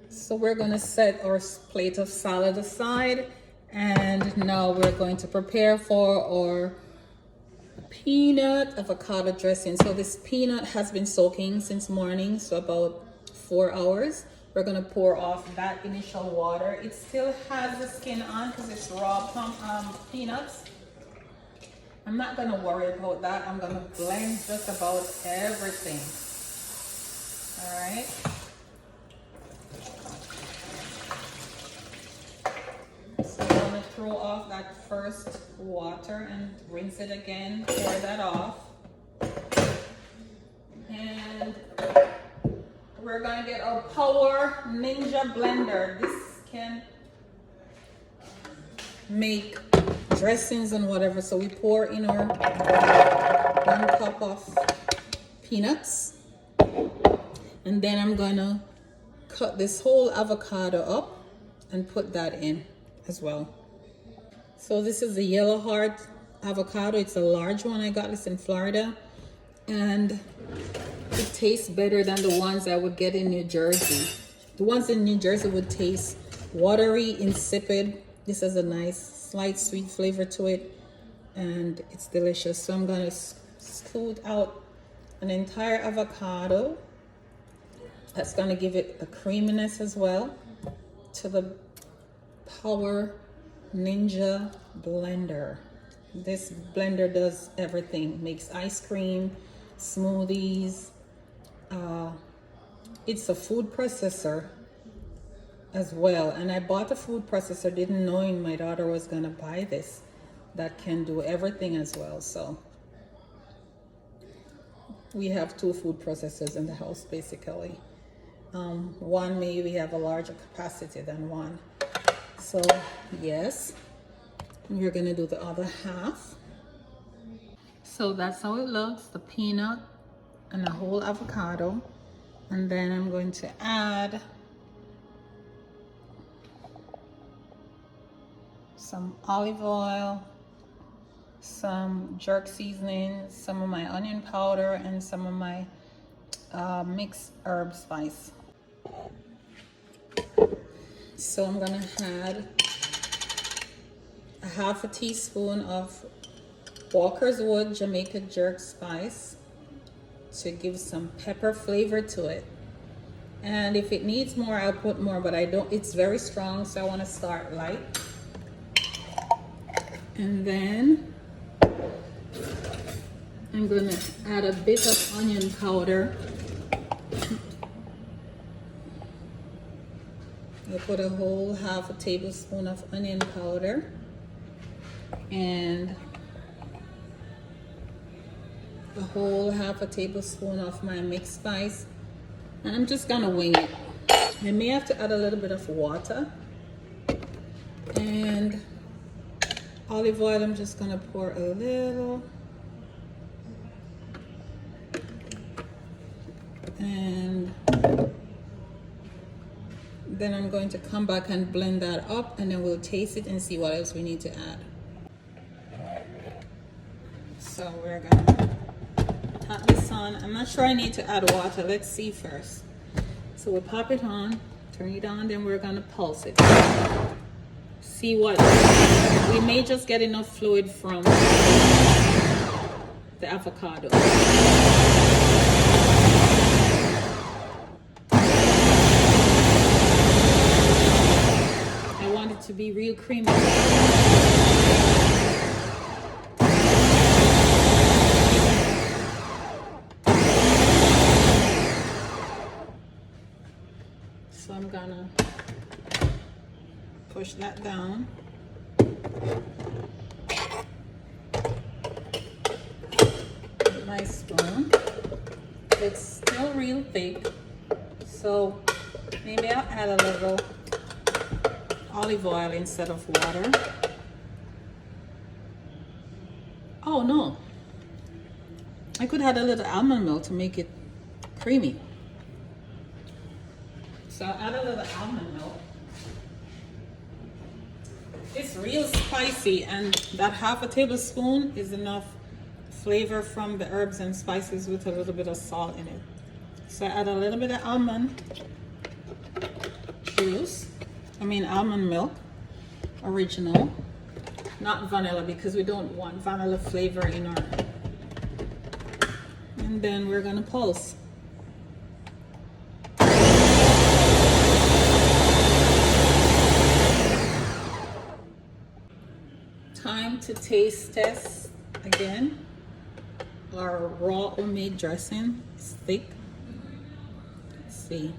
So we're gonna set our plate of salad aside, and now we're going to prepare for our peanut avocado dressing. So this peanut has been soaking since morning, so about 4 hours. We're gonna pour off that initial water. It still has the skin on because it's raw peanuts. I'm not gonna worry about that. I'm gonna blend just about everything. All right. So I'm gonna throw off that first water and rinse it again, pour that off. And we're gonna get our Power Ninja blender. This can make dressings and whatever. So we pour in our 1 cup of peanuts. And then I'm gonna cut this whole avocado up and put that in as well. So this is the yellow heart avocado. It's a large one. I got this in Florida, and it tastes better than the ones I would get in New Jersey. The ones in New Jersey would taste watery, insipid. This has a nice slight sweet flavor to it, and it's delicious. So I'm gonna scoot out an entire avocado. That's gonna give it a creaminess as well to the Power Ninja blender. This blender does everything. Makes ice cream, smoothies. It's a food processor as well. And I bought a food processor, didn't knowing my daughter was gonna buy this. That can do everything as well. So we have 2 food processors in the house basically. One, maybe we have a larger capacity than one. So yes, we're gonna do the other half. So that's how it looks, the peanut and a whole avocado. And then I'm going to add some olive oil, some jerk seasoning, some of my onion powder, and some of my mixed herb spice. So I'm gonna add a 1/2 teaspoon of Walker's Wood Jamaica jerk spice to give some pepper flavor to it. And if it needs more, I'll put more, but I don't, it's very strong, so I want to start light. And then I'm gonna add a bit of onion powder. I put a whole 1/2 tablespoon of onion powder and a whole 1/2 tablespoon of my mixed spice. And I'm just gonna wing it. I may have to add a little bit of water. And olive oil, I'm just gonna pour a little. And then I'm going to come back and blend that up, and then we'll taste it and see what else we need to add. So we're gonna tap this on. I'm not sure I need to add water. Let's see first. So we'll pop it on, turn it on, then we're gonna pulse it. See what, we may just get enough fluid from the avocado. I want it to be real creamy. So I'm gonna push that down. With my spoon. It's still real thick, so maybe I'll add a little olive oil instead of water. Oh no, I could add a little almond milk to make it creamy. So I'll add a little almond milk. It's real spicy, and that 1/2 tablespoon is enough flavor from the herbs and spices with a little bit of salt in it. So I add a little bit of almond juice. I mean almond milk, original, not vanilla, because we don't want vanilla flavor in our. And then we're gonna pulse. Time to taste test again. Our raw homemade dressing is thick. Let's see.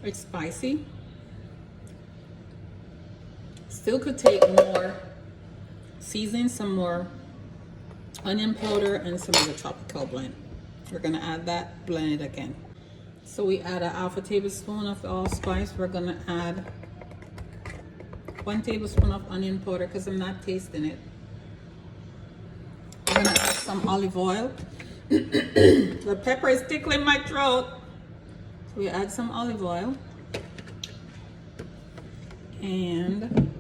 It's spicy. Still could take more seasoning, some more onion powder, and some of the tropical blend. We're gonna add that, blend it again. So we add a half a tablespoon of the allspice. We're gonna add 1 tablespoon of onion powder because I'm not tasting it. We're gonna add some olive oil. The pepper is tickling my throat. So we add some olive oil. And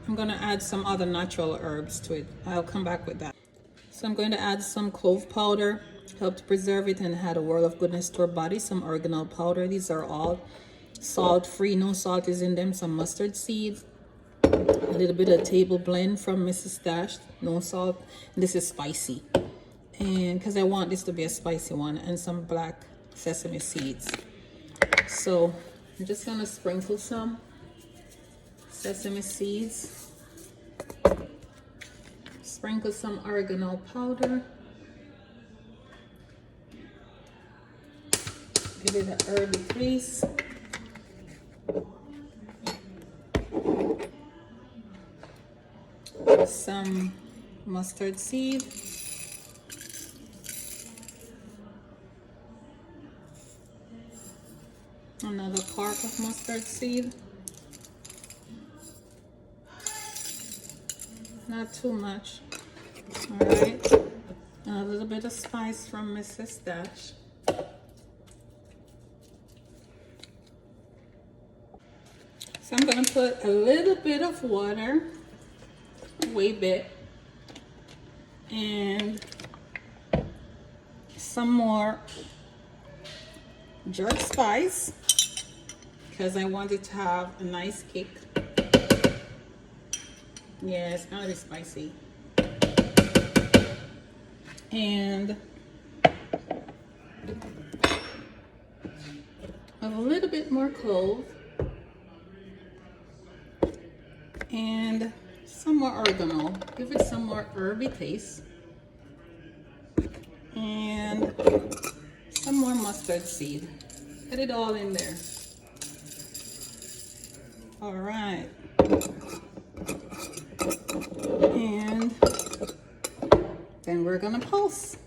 I'm gonna add some other natural herbs to it. I'll come back with that. So I'm going to add some clove powder, help to preserve it and add a world of goodness to our body. Some oregano powder. These are all salt-free, no salt is in them. Some mustard seeds, a little bit of table blend from Mrs. Stash, no salt. And this is spicy, and because I want this to be a spicy one, and some black sesame seeds. So I'm just gonna sprinkle some sesame seeds, sprinkle some oregano powder, give it an herby taste. Some mustard seed, another part of mustard seed, not too much. All right, and a little bit of spice from Mrs. Stash. So I'm going to put a little bit of water, way bit, and some more jerk spice because I want it to have a nice kick. Yeah, it's gonna be spicy. And a little bit more clove and some more oregano. Give it some more herby taste. And some more mustard seed. Get it all in there. All right. And then we're gonna pulse.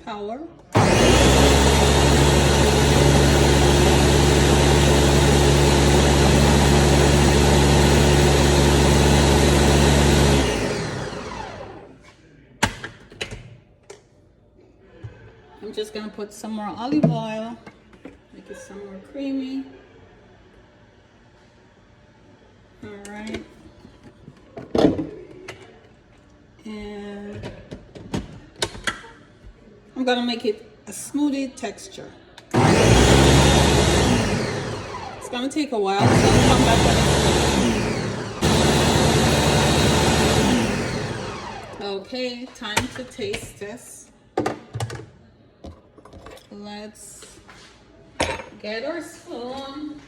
Power. I'm just gonna put some more olive oil, make it some more creamy. All right. And I'm gonna make it a smoothie texture. It's gonna take a while, so I'll come back when it's okay. Time to taste this. Let's get our spoon.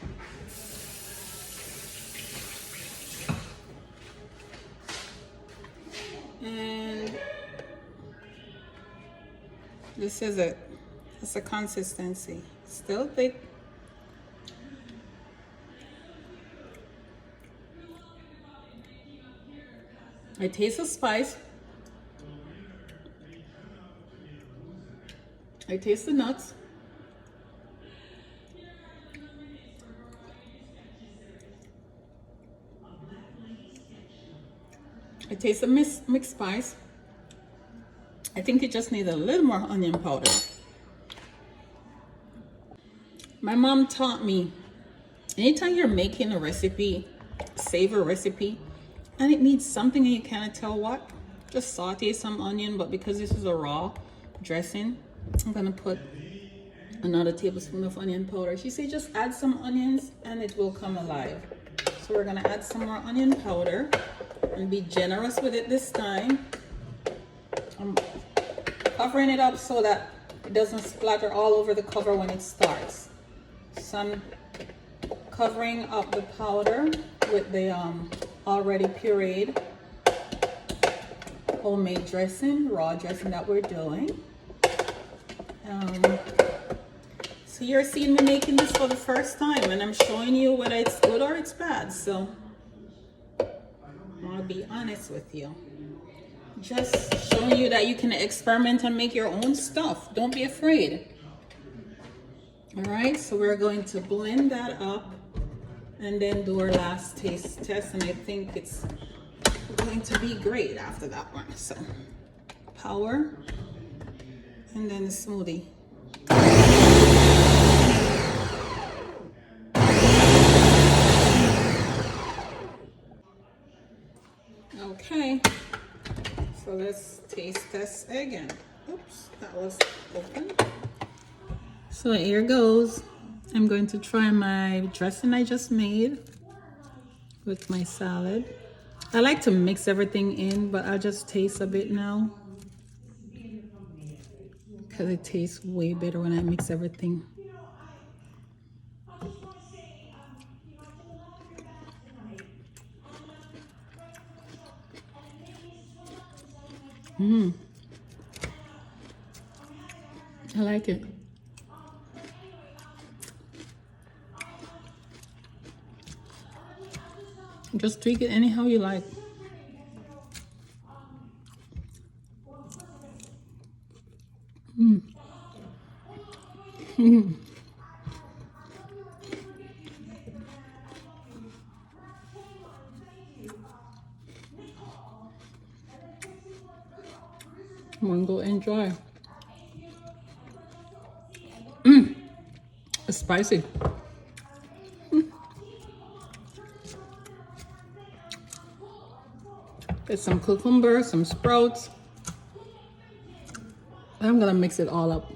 And this is it. It's the consistency. Still thick. I taste the spice. I taste the nuts. I taste the mixed spice. I think it just needs a little more onion powder. My mom taught me, anytime you're making a recipe, save a recipe, and it needs something and you can't tell what, just saute some onion. But because this is a raw dressing, I'm gonna put another tablespoon of onion powder. She said just add some onions and it will come alive. So we're gonna add some more onion powder and be generous with it this time. I'm covering it up so that it doesn't splatter all over the cover when it starts. So I'm covering up the powder with the already pureed homemade dressing, raw dressing that we're doing. So you're seeing me making this for the first time, and I'm showing you whether it's good or it's bad. So I want to be honest with you. Just showing you that you can experiment and make your own stuff. Don't be afraid. All right, so we're going to blend that up and then do our last taste test, and I think it's going to be great after that one. So power and then the smoothie. Okay, so let's taste test again. Oops, that was open. So here goes. I'm going to try my dressing I just made with my salad. I like to mix everything in, but I'll just taste a bit now because it tastes way better when I mix everything. I like it. Just tweak it anyhow you like. I'm gonna go enjoy. It's spicy. Get some cucumber, some sprouts. I'm gonna mix it all up.